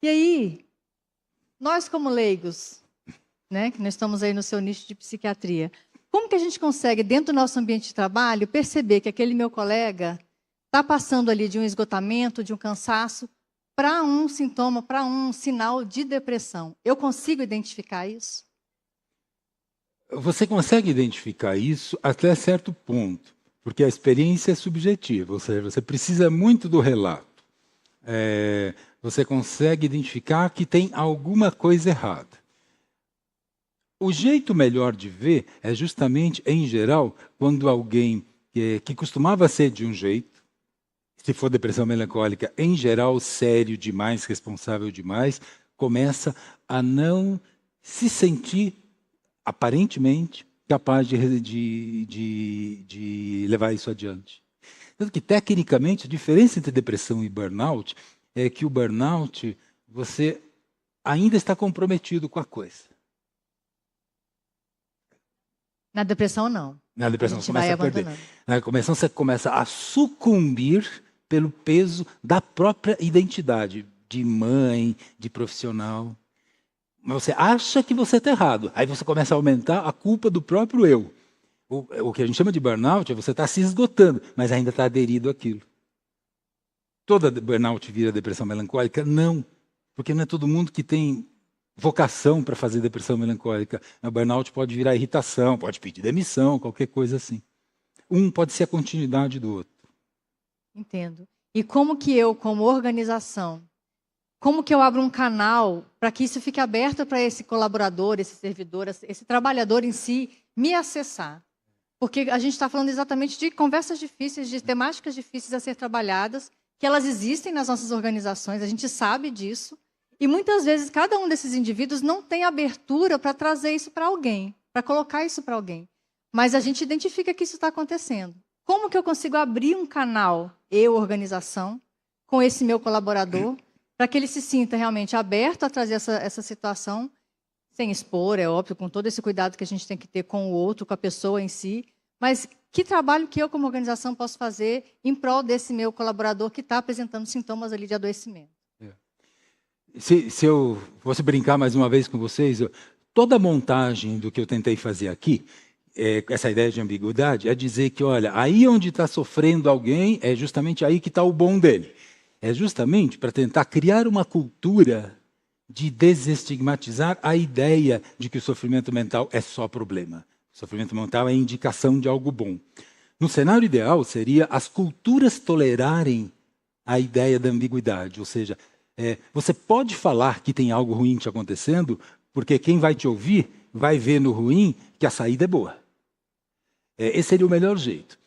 E aí, nós como leigos, né, que nós estamos aí no seu nicho de psiquiatria, como que a gente consegue, dentro do nosso ambiente de trabalho, perceber que aquele meu colega está passando ali de um esgotamento, de um cansaço, para um sintoma, para um sinal de depressão? Eu consigo identificar isso? Você consegue identificar isso até certo ponto, porque a experiência é subjetiva, ou seja, você precisa muito do relato. Você consegue identificar que tem alguma coisa errada. O jeito melhor de ver é justamente, em geral, quando alguém que costumava ser de um jeito, se for depressão melancólica, em geral, sério demais, responsável demais, começa a não se sentir, aparentemente, capaz de levar isso adiante. Tanto que, tecnicamente, a diferença entre depressão e burnout é que o burnout, você ainda está comprometido com a coisa. Na depressão, não. Na depressão, A você gente começa vai a perder. abandonando. Na depressão, você começa a sucumbir pelo peso da própria identidade, de mãe, de profissional. Mas você acha que você está errado. Aí você começa a aumentar a culpa do próprio eu. O que a gente chama de burnout é você estar se esgotando, mas ainda está aderido àquilo. Toda burnout vira depressão melancólica? Não. Porque não é todo mundo que tem vocação para fazer depressão melancólica. O burnout pode virar irritação, pode pedir demissão, qualquer coisa assim. Um pode ser a continuidade do outro. Entendo. E como que eu, como organização, como que eu abro um canal para que isso fique aberto para esse colaborador, esse servidor, esse trabalhador em si, me acessar? Porque a gente está falando exatamente de conversas difíceis, de temáticas difíceis a ser trabalhadas, que elas existem nas nossas organizações, a gente sabe disso, e muitas vezes cada um desses indivíduos não tem abertura para trazer isso para alguém, para colocar isso para alguém. Mas a gente identifica que isso está acontecendo. Como que eu consigo abrir um canal, eu, organização, com esse meu colaborador, para que ele se sinta realmente aberto a trazer essa situação, sem expor, é óbvio, com todo esse cuidado que a gente tem que ter com o outro, com a pessoa em si, mas que trabalho que eu, como organização, posso fazer em prol desse meu colaborador que está apresentando sintomas ali de adoecimento? Se eu fosse brincar mais uma vez com vocês, toda a montagem do que eu tentei fazer aqui, essa ideia de ambiguidade, é dizer que, olha, aí onde está sofrendo alguém, é justamente aí que está o bom dele. É justamente para tentar criar uma cultura de desestigmatizar a ideia de que o sofrimento mental é só problema. O sofrimento mental é indicação de algo bom. No cenário ideal, seria as culturas tolerarem a ideia da ambiguidade, ou seja, você pode falar que tem algo ruim te acontecendo, porque quem vai te ouvir vai ver no ruim que a saída é boa. Esse seria o melhor jeito.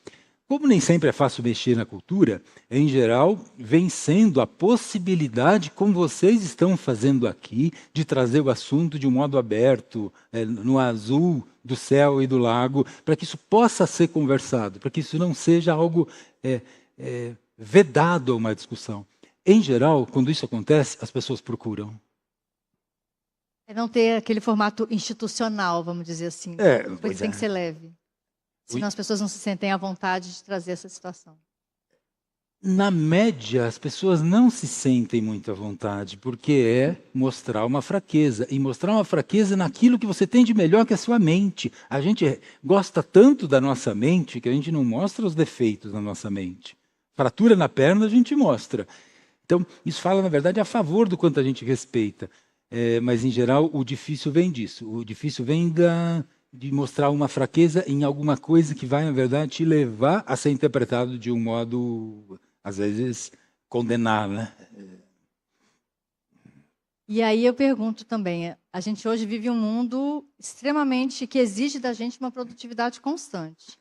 Como nem sempre é fácil mexer na cultura, em geral, vem sendo a possibilidade, como vocês estão fazendo aqui, de trazer o assunto de um modo aberto, no azul do céu e do lago, para que isso possa ser conversado, para que isso não seja algo vedado a uma discussão. Em geral, quando isso acontece, as pessoas procuram. É não ter aquele formato institucional, vamos dizer assim. Pois Tem que ser leve. Senão as pessoas não se sentem à vontade de trazer essa situação. Na média, as pessoas não se sentem muito à vontade, porque é mostrar uma fraqueza. E mostrar uma fraqueza naquilo que você tem de melhor, que é a sua mente. A gente gosta tanto da nossa mente que a gente não mostra os defeitos da nossa mente. Fratura na perna a gente mostra. Então, isso fala, na verdade, a favor do quanto a gente respeita. Mas, em geral, o difícil vem disso. O difícil vem de mostrar uma fraqueza em alguma coisa que vai, na verdade, te levar a ser interpretado de um modo, às vezes, condenar, né? E aí eu pergunto também, a gente hoje vive um mundo extremamente que exige da gente uma produtividade constante.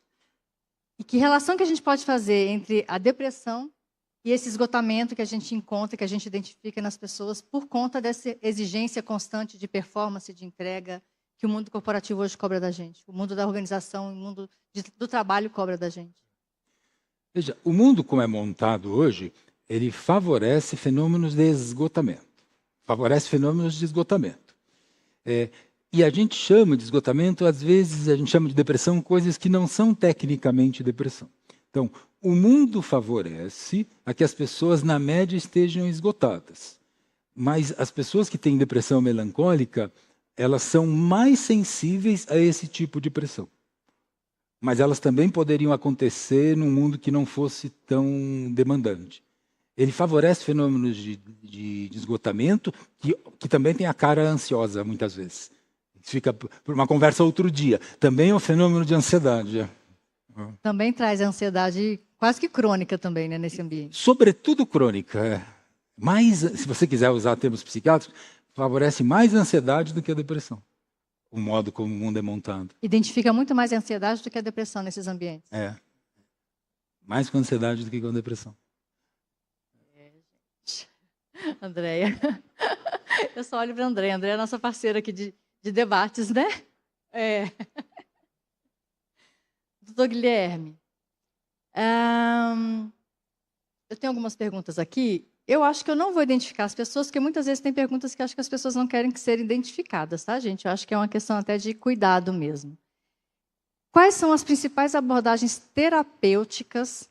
E que relação que a gente pode fazer entre a depressão e esse esgotamento que a gente encontra, que a gente identifica nas pessoas por conta dessa exigência constante de performance, de entrega, que o mundo corporativo hoje cobra da gente. O mundo da organização, o mundo do trabalho cobra da gente. Veja, o mundo como é montado hoje, ele favorece fenômenos de esgotamento. Favorece fenômenos de esgotamento. E a gente chama de esgotamento, às vezes a gente chama de depressão, coisas que não são tecnicamente depressão. Então, o mundo favorece a que as pessoas, na média, estejam esgotadas. Mas as pessoas que têm depressão melancólica, elas são mais sensíveis a esse tipo de pressão. Mas elas também poderiam acontecer num mundo que não fosse tão demandante. Ele favorece fenômenos de esgotamento, que também tem a cara ansiosa, muitas vezes. Fica por uma conversa outro dia. Também é um fenômeno de ansiedade. Também traz ansiedade quase que crônica também, né, nesse ambiente. Sobretudo crônica. Mais, se você quiser usar termos psiquiátricos, favorece mais a ansiedade do que a depressão. O modo como o mundo é montado. Identifica muito mais a ansiedade do que a depressão nesses ambientes. É. Mais com ansiedade do que com depressão. Andréia. Eu só olho para a Andréia. Andréia é a nossa parceira aqui de debates, né? Doutor Guilherme, eu tenho algumas perguntas aqui. Eu acho que eu não vou identificar as pessoas, porque muitas vezes tem perguntas que acho que as pessoas não querem que serem identificadas, tá, gente? Eu acho que é uma questão até de cuidado mesmo. Quais são as principais abordagens terapêuticas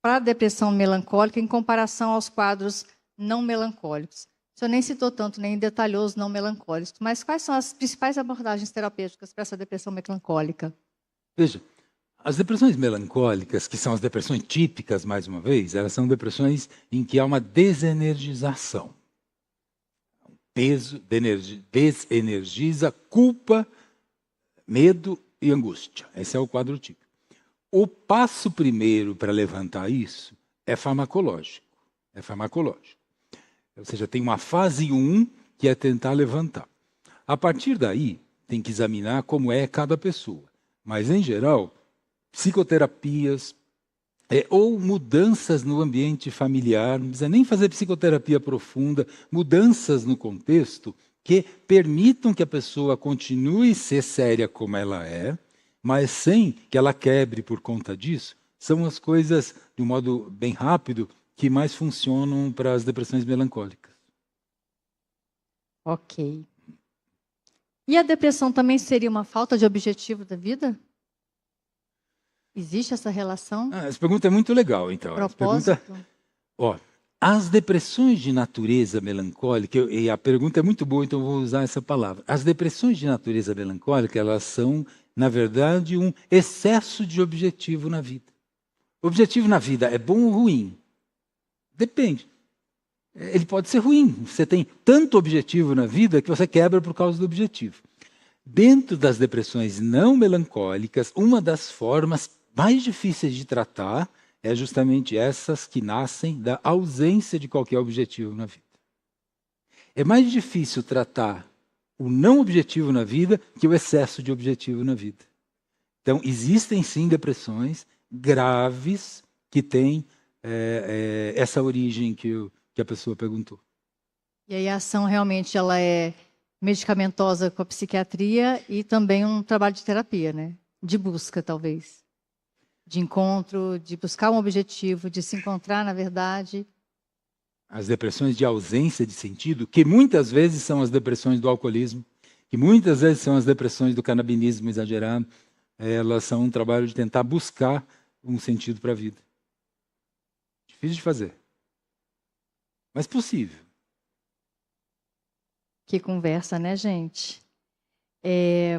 para a depressão melancólica em comparação aos quadros não melancólicos? O senhor nem citou tanto, nem detalhou os não melancólicos, mas quais são as principais abordagens terapêuticas para essa depressão melancólica? Veja, as depressões melancólicas, que são as depressões típicas, mais uma vez, elas são depressões em que há uma desenergização. Um peso desenergiza, culpa, medo e angústia. Esse é o quadro típico. O passo primeiro para levantar isso é farmacológico. É farmacológico. Ou seja, tem uma fase 1 que é tentar levantar. A partir daí, tem que examinar como é cada pessoa. Mas, em geral, psicoterapias ou mudanças no ambiente familiar, não precisa nem fazer psicoterapia profunda, mudanças no contexto que permitam que a pessoa continue a ser séria como ela é, mas sem que ela quebre por conta disso, são as coisas, de um modo bem rápido, que mais funcionam para as depressões melancólicas. Ok. E a depressão também seria uma falta de objetivo da vida? Existe essa relação? Essa pergunta é muito legal, então. Propósito? As depressões de natureza melancólica, e a pergunta é muito boa, então eu vou usar essa palavra. As depressões de natureza melancólica, elas são, na verdade, um excesso de objetivo na vida. O objetivo na vida é bom ou ruim? Depende. Ele pode ser ruim. Você tem tanto objetivo na vida que você quebra por causa do objetivo. Dentro das depressões não melancólicas, uma das formas mais difíceis de tratar é justamente essas que nascem da ausência de qualquer objetivo na vida. É mais difícil tratar o não objetivo na vida que o excesso de objetivo na vida. Então, existem sim depressões graves que têm essa origem que a pessoa perguntou. E aí a ação realmente ela é medicamentosa com a psiquiatria e também um trabalho de terapia, né? De busca, talvez. De encontro, de buscar um objetivo, de se encontrar na verdade. As depressões de ausência de sentido, que muitas vezes são as depressões do alcoolismo, que muitas vezes são as depressões do canabinismo exagerado, elas são um trabalho de tentar buscar um sentido para a vida. Difícil de fazer, mas possível. Que conversa, né, gente?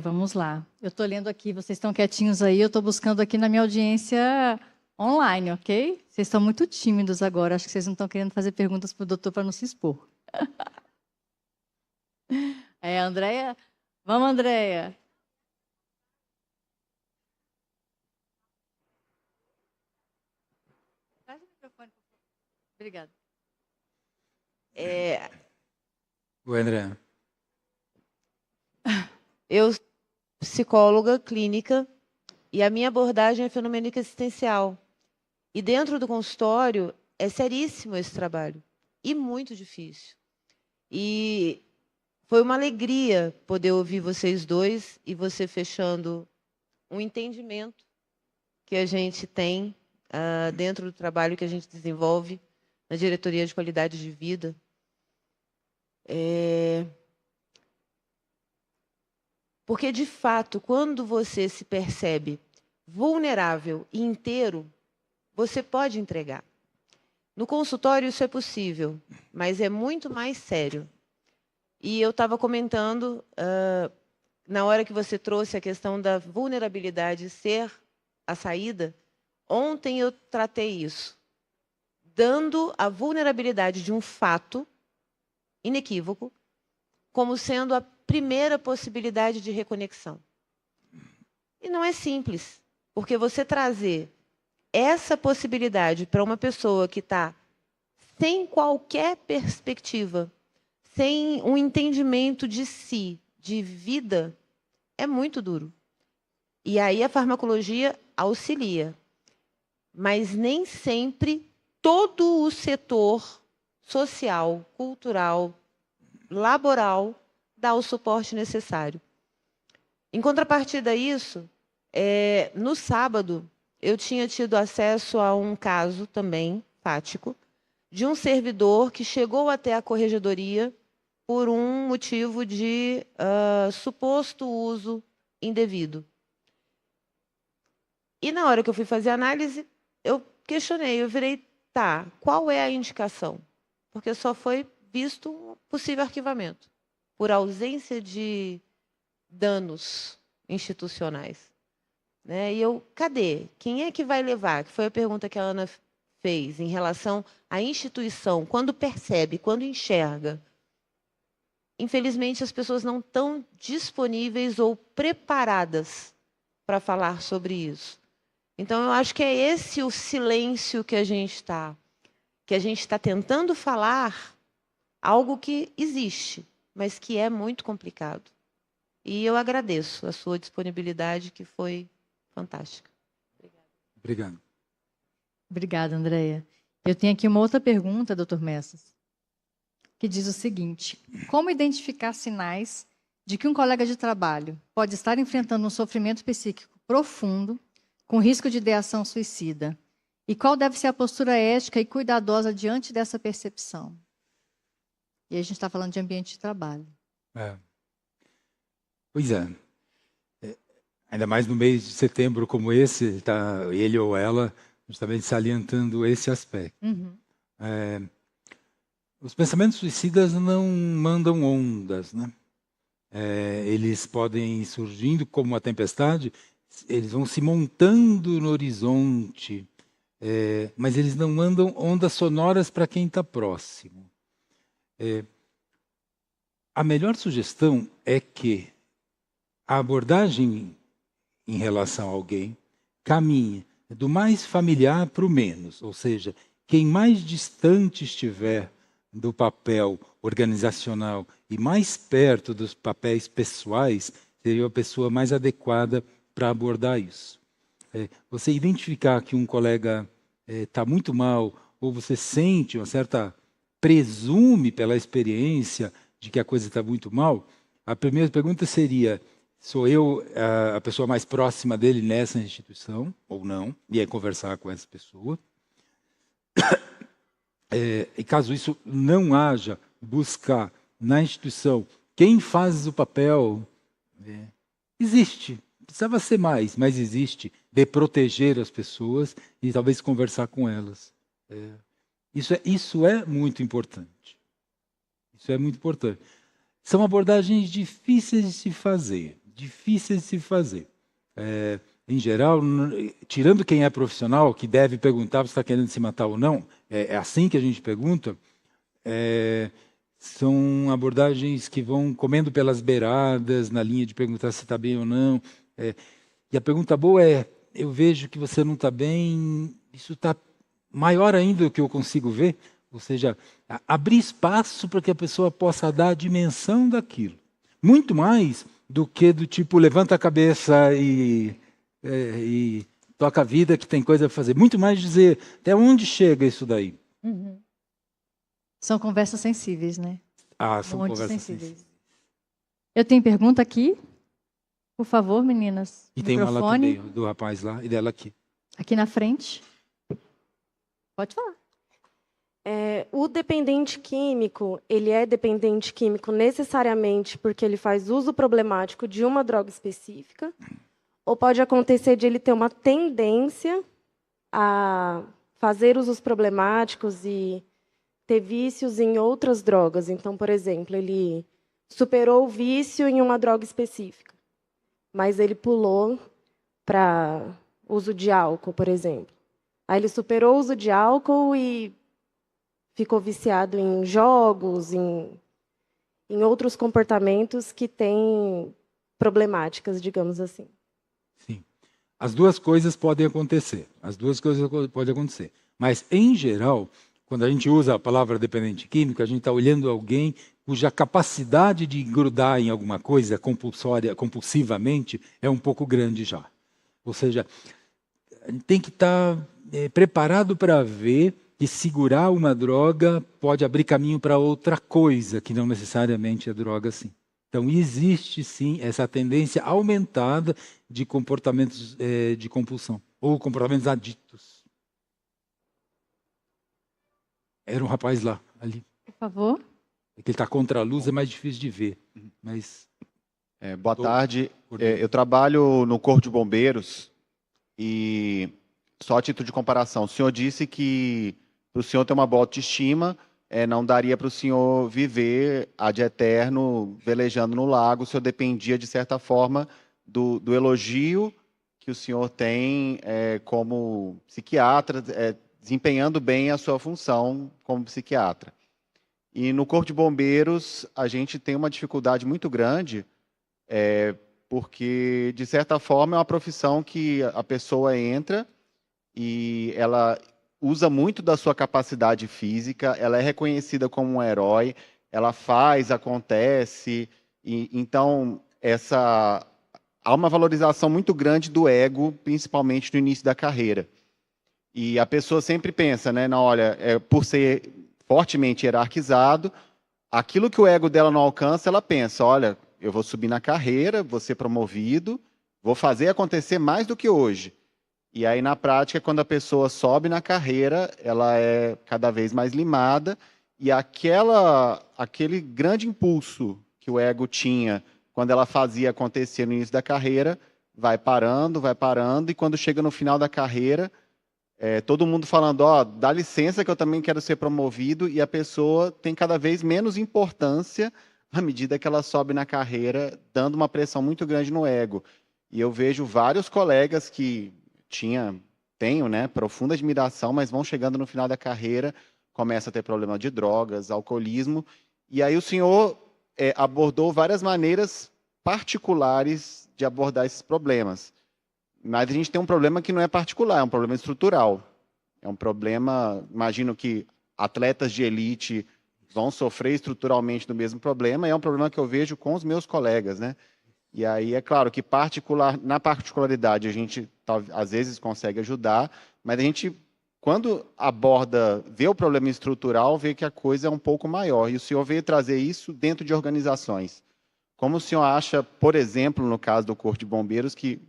Vamos lá. Eu estou lendo aqui, vocês estão quietinhos aí, eu estou buscando aqui na minha audiência online, ok? Vocês estão muito tímidos agora, acho que vocês não estão querendo fazer perguntas para o doutor para não se expor. Andréia? Vamos, Andréia. Traz o microfone, por favor. Obrigada. Oi, André. Eu sou psicóloga clínica e a minha abordagem é fenomênica existencial. E dentro do consultório é seríssimo esse trabalho e muito difícil. E foi uma alegria poder ouvir vocês dois e você fechando um entendimento que a gente tem dentro do trabalho que a gente desenvolve na Diretoria de Qualidade de Vida. Porque, de fato, quando você se percebe vulnerável e inteiro, você pode entregar. No consultório isso é possível, mas é muito mais sério. E eu estava comentando, na hora que você trouxe a questão da vulnerabilidade ser a saída, ontem eu tratei isso, dando a vulnerabilidade de um fato inequívoco como sendo a primeira possibilidade de reconexão. E não é simples, porque você trazer essa possibilidade para uma pessoa que está sem qualquer perspectiva, sem um entendimento de si, de vida, é muito duro. E aí a farmacologia auxilia. Mas nem sempre todo o setor social, cultural, laboral dá o suporte necessário. Em contrapartida a isso, no sábado, eu tinha tido acesso a um caso também, fático, de um servidor que chegou até a corregedoria por um motivo de suposto uso indevido. E na hora que eu fui fazer a análise, eu questionei, eu virei, tá, qual é a indicação? Porque só foi visto um possível arquivamento, por ausência de danos institucionais. Né? E eu, cadê? Quem é que vai levar? Que foi a pergunta que a Ana fez em relação à instituição, quando percebe, quando enxerga. Infelizmente, as pessoas não estão disponíveis ou preparadas para falar sobre isso. Então, eu acho que é esse o silêncio que a gente está tentando falar algo que existe, mas que é muito complicado. E eu agradeço a sua disponibilidade, que foi fantástica. Obrigado. Obrigada, Andréia. Eu tenho aqui uma outra pergunta, doutor Messas, que diz o seguinte: como identificar sinais de que um colega de trabalho pode estar enfrentando um sofrimento psíquico profundo, com risco de ideação suicida? E qual deve ser a postura ética e cuidadosa diante dessa percepção? E aí a gente está falando de ambiente de trabalho. Pois é. Ainda mais no mês de setembro como esse, está ele ou ela justamente salientando esse aspecto. Uhum. Os pensamentos suicidas não mandam ondas, né? Eles podem ir surgindo como uma tempestade, eles vão se montando no horizonte, mas eles não mandam ondas sonoras para quem está próximo. A melhor sugestão é que a abordagem em relação a alguém caminhe do mais familiar para o menos, ou seja, quem mais distante estiver do papel organizacional e mais perto dos papéis pessoais seria a pessoa mais adequada para abordar isso. Você identificar que um colega está muito mal, ou você sente uma certa, presume pela experiência de que a coisa está muito mal, a primeira pergunta seria: sou eu a pessoa mais próxima dele nessa instituição ou não? E aí conversar com essa pessoa. E caso isso não haja, buscar na instituição quem faz o papel. Existe, precisava ser mais, mas existe, de proteger as pessoas e talvez conversar com elas. Isso é muito importante. Isso é muito importante. São abordagens difíceis de se fazer. Em geral, tirando quem é profissional, que deve perguntar se está querendo se matar ou não, é assim que a gente pergunta, são abordagens que vão comendo pelas beiradas, na linha de perguntar se está bem ou não. E a pergunta boa é: eu vejo que você não está bem, isso está maior ainda do que eu consigo ver, ou seja, abrir espaço para que a pessoa possa dar a dimensão daquilo. Muito mais do que do tipo, levanta a cabeça e toca a vida que tem coisa a fazer. Muito mais dizer, até onde chega isso daí? Uhum. São conversas sensíveis, né? São muito conversas sensíveis. Eu tenho pergunta aqui. Por favor, meninas. E tem uma lá também, do rapaz lá e dela aqui. Aqui na frente. Pode falar. O dependente químico, ele é dependente químico necessariamente porque ele faz uso problemático de uma droga específica? Ou pode acontecer de ele ter uma tendência a fazer usos problemáticos e ter vícios em outras drogas. Então, por exemplo, ele superou o vício em uma droga específica, mas ele pulou para uso de álcool, por exemplo. Aí ele superou o uso de álcool e ficou viciado em jogos, em outros comportamentos que têm problemáticas, digamos assim. Sim. As duas coisas podem acontecer. As duas coisas podem acontecer. Mas, em geral, quando a gente usa a palavra dependente químico, a gente está olhando alguém cuja capacidade de grudar em alguma coisa compulsivamente é um pouco grande já. Ou seja, a gente tem que estar preparado para ver que segurar uma droga pode abrir caminho para outra coisa, que não necessariamente é droga, sim. Então, existe, sim, essa tendência aumentada de comportamentos de compulsão, ou comportamentos aditos. Era um rapaz lá, ali. Por favor. É que ele está contra a luz, é mais difícil de ver. Mas... boa tarde. Eu trabalho no Corpo de Bombeiros e, só a título de comparação, o senhor disse que para o senhor ter uma boa autoestima, não daria para o senhor viver ad eterno velejando no lago, o senhor dependia, de certa forma, do elogio que o senhor tem como psiquiatra, desempenhando bem a sua função como psiquiatra. E no Corpo de Bombeiros, a gente tem uma dificuldade muito grande, porque, de certa forma, é uma profissão que a pessoa entra e ela usa muito da sua capacidade física, ela é reconhecida como um herói, ela faz, acontece, e então há uma valorização muito grande do ego, principalmente no início da carreira. E a pessoa sempre pensa, né, olha, por ser fortemente hierarquizado, aquilo que o ego dela não alcança, ela pensa, olha, eu vou subir na carreira, vou ser promovido, vou fazer acontecer mais do que hoje. E aí, na prática, quando a pessoa sobe na carreira, ela é cada vez mais limada, e aquele grande impulso que o ego tinha quando ela fazia acontecer no início da carreira, vai parando, e quando chega no final da carreira, todo mundo falando, dá licença que eu também quero ser promovido, e a pessoa tem cada vez menos importância à medida que ela sobe na carreira, dando uma pressão muito grande no ego. E eu vejo vários colegas que tenho, né, profunda admiração, mas vão chegando no final da carreira, começa a ter problema de drogas, alcoolismo, e aí o senhor abordou várias maneiras particulares de abordar esses problemas. Mas a gente tem um problema que não é particular, é um problema estrutural. É um problema, imagino que atletas de elite vão sofrer estruturalmente do mesmo problema, e é um problema que eu vejo com os meus colegas, né? E aí, é claro que na particularidade a gente às vezes consegue ajudar, mas a gente, quando vê o problema estrutural, vê que a coisa é um pouco maior. E o senhor veio trazer isso dentro de organizações. Como o senhor acha, por exemplo, no caso do Corpo de Bombeiros, que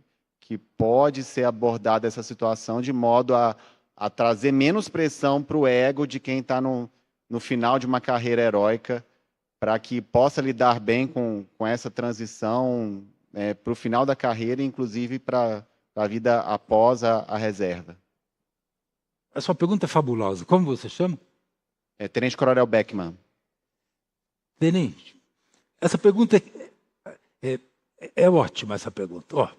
pode ser abordada essa situação de modo a trazer menos pressão para o ego de quem está no final de uma carreira heróica, para que possa lidar bem com essa transição para o final da carreira, inclusive para a vida após a reserva? A sua pergunta é fabulosa. Como você chama? Tenente Coronel Beckman. Tenente, essa pergunta é ótima, essa pergunta.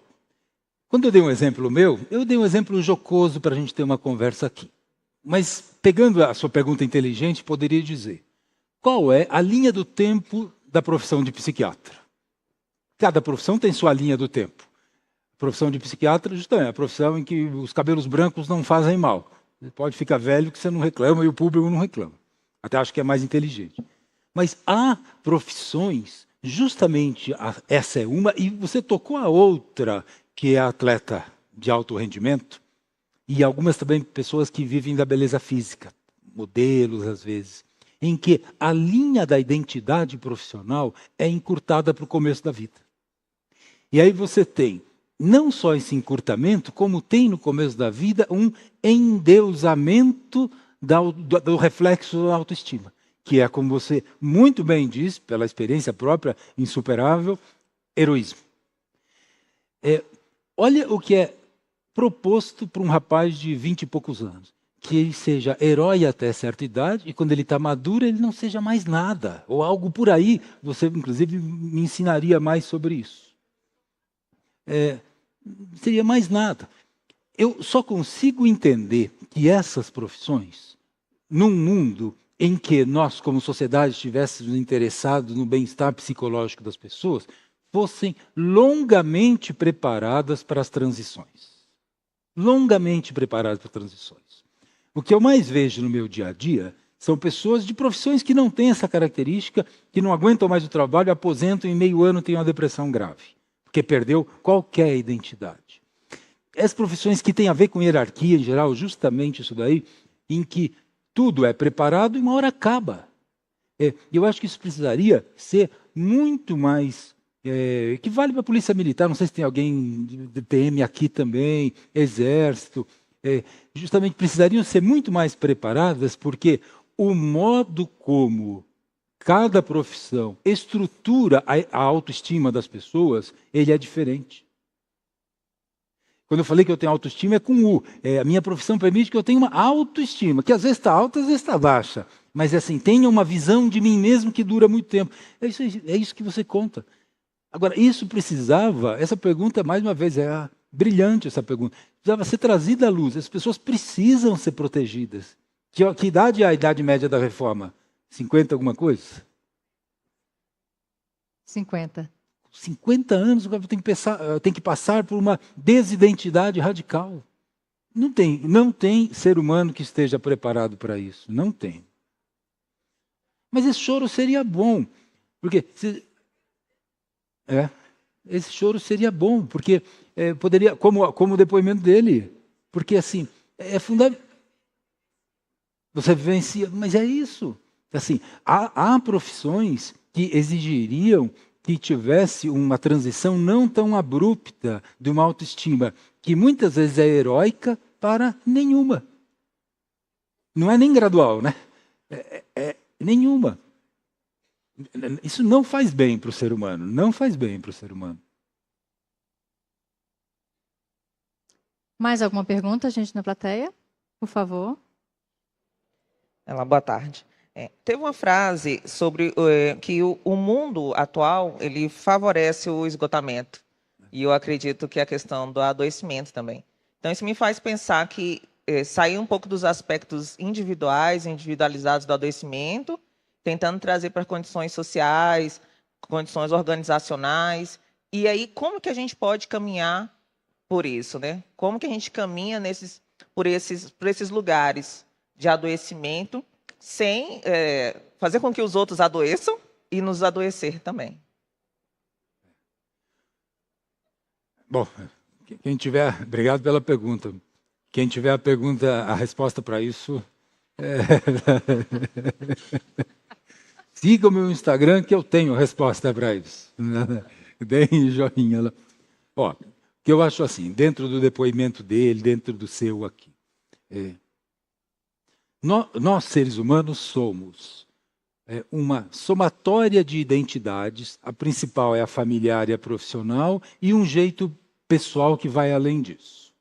Quando eu dei um exemplo meu, eu dei um exemplo jocoso para a gente ter uma conversa aqui. Mas, pegando a sua pergunta inteligente, poderia dizer, qual é a linha do tempo da profissão de psiquiatra? Cada profissão tem sua linha do tempo. A profissão de psiquiatra, justamente, é a profissão em que os cabelos brancos não fazem mal. Você pode ficar velho que você não reclama e o público não reclama. Até acho que é mais inteligente. Mas há profissões, justamente essa é uma, e você tocou a outra, que é a atleta de alto rendimento, e algumas também pessoas que vivem da beleza física, modelos às vezes, em que a linha da identidade profissional é encurtada para o começo da vida. E aí você tem não só esse encurtamento, como tem no começo da vida um endeusamento do reflexo da autoestima, que é, como você muito bem diz, pela experiência própria, insuperável, heroísmo. Olha o que é proposto para um rapaz de 20 e poucos anos, que ele seja herói até certa idade, e quando ele está maduro, ele não seja mais nada. Ou algo por aí, você inclusive me ensinaria mais sobre isso. Seria mais nada. Eu só consigo entender que essas profissões, num mundo em que nós, como sociedade, estivéssemos interessados no bem-estar psicológico das pessoas, fossem longamente preparadas para as transições. Longamente preparadas para as transições. O que eu mais vejo no meu dia a dia são pessoas de profissões que não têm essa característica, que não aguentam mais o trabalho, aposentam e em meio ano têm uma depressão grave, porque perdeu qualquer identidade. As profissões que têm a ver com hierarquia em geral, justamente isso daí, em que tudo é preparado e uma hora acaba. Eu acho que isso precisaria ser muito mais... que vale para a Polícia Militar, não sei se tem alguém de PM aqui também, Exército, justamente precisariam ser muito mais preparadas, porque o modo como cada profissão estrutura a autoestima das pessoas, ele é diferente. Quando eu falei que eu tenho autoestima, é com U. A minha profissão permite que eu tenha uma autoestima, que às vezes está alta, às vezes está baixa. Mas assim, tenha uma visão de mim mesmo que dura muito tempo. É isso que você conta. Agora, isso precisava, essa pergunta, mais uma vez, brilhante essa pergunta, precisava ser trazida à luz. As pessoas precisam ser protegidas. Que idade é a idade média da reforma? 50 alguma coisa? 50. 50 anos, o cara tem que passar por uma desidentidade radical. Não tem ser humano que esteja preparado para isso. Não tem. Mas esse choro seria bom. Porque... esse choro seria bom, porque poderia, como o depoimento dele, porque assim, é fundamental. Você vivencia, mas é isso. Assim, há profissões que exigiriam que tivesse uma transição não tão abrupta de uma autoestima, que muitas vezes é heróica para nenhuma. Não é nem gradual, né? Nenhuma. Isso não faz bem para o ser humano, não faz bem para o ser humano. Mais alguma pergunta, gente, na plateia? Por favor. Boa tarde. Teve uma frase sobre que o mundo atual ele favorece o esgotamento. E eu acredito que a questão do adoecimento também. Então, isso me faz pensar que sair um pouco dos aspectos individualizados do adoecimento, tentando trazer para condições sociais, condições organizacionais. E aí, como que a gente pode caminhar por isso, né? Como que a gente caminha por esses lugares de adoecimento, sem fazer com que os outros adoeçam e nos adoecer também? Bom, quem tiver... Obrigado pela pergunta. Quem tiver a resposta para isso... Siga o meu Instagram que eu tenho resposta para isso. Deem joinha lá. O que eu acho assim, dentro do depoimento dele, dentro do seu aqui. Nós, seres humanos, somos uma somatória de identidades. A principal é a familiar e a profissional, e um jeito pessoal que vai além disso.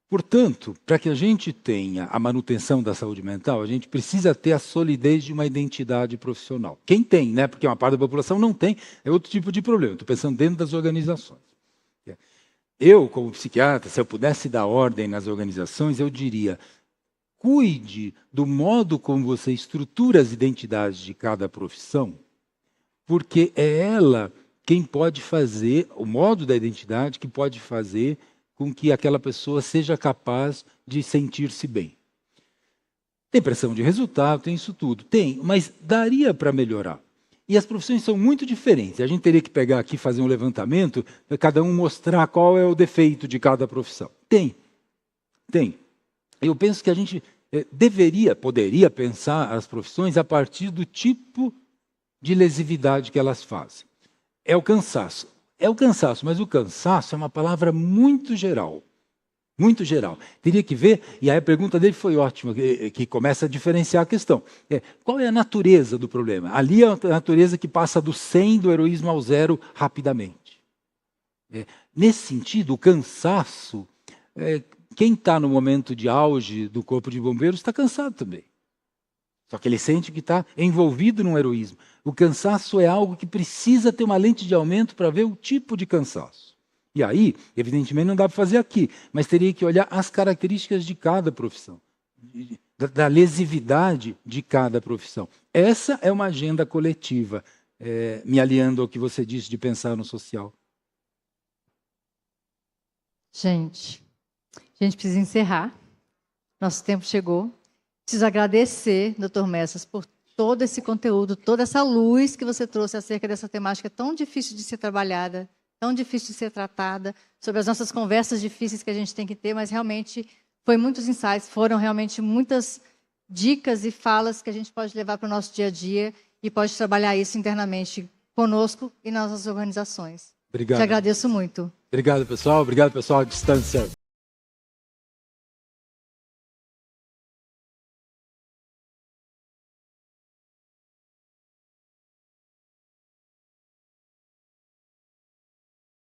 Portanto, para que a gente tenha a manutenção da saúde mental, a gente precisa ter a solidez de uma identidade profissional. Quem tem, né? Porque uma parte da população não tem, é outro tipo de problema. Estou pensando dentro das organizações. Eu, como psiquiatra, se eu pudesse dar ordem nas organizações, eu diria: cuide do modo como você estrutura as identidades de cada profissão, porque é ela quem pode fazer, o modo da identidade que pode fazer com que aquela pessoa seja capaz de sentir-se bem. Tem pressão de resultado, tem isso tudo. Tem, mas daria para melhorar. E as profissões são muito diferentes. A gente teria que pegar aqui, fazer um levantamento, cada um mostrar qual é o defeito de cada profissão. Tem. Eu penso que a gente poderia pensar as profissões a partir do tipo de lesividade que elas fazem. É o cansaço. Mas o cansaço é uma palavra muito geral. Muito geral. Teria que ver, e aí a pergunta dele foi ótima, que começa a diferenciar a questão. Qual é a natureza do problema? Ali é a natureza que passa do 100, do heroísmo ao 0, rapidamente. Nesse sentido, o cansaço quem está no momento de auge do Corpo de Bombeiros está cansado também. Só que ele sente que está envolvido num heroísmo. O cansaço é algo que precisa ter uma lente de aumento para ver o tipo de cansaço. E aí, evidentemente, não dá para fazer aqui, mas teria que olhar as características de cada profissão, da lesividade de cada profissão. Essa é uma agenda coletiva, me aliando ao que você disse de pensar no social. Gente, a gente precisa encerrar. Nosso tempo chegou. Preciso agradecer, Dr. Messas, por todo esse conteúdo, toda essa luz que você trouxe acerca dessa temática tão difícil de ser trabalhada, tão difícil de ser tratada, sobre as nossas conversas difíceis que a gente tem que ter, mas realmente foi muitos insights, foram realmente muitas dicas e falas que a gente pode levar para o nosso dia a dia e pode trabalhar isso internamente conosco e nas nossas organizações. Obrigado. Te agradeço muito. Obrigado, pessoal. Obrigado, pessoal, à distância.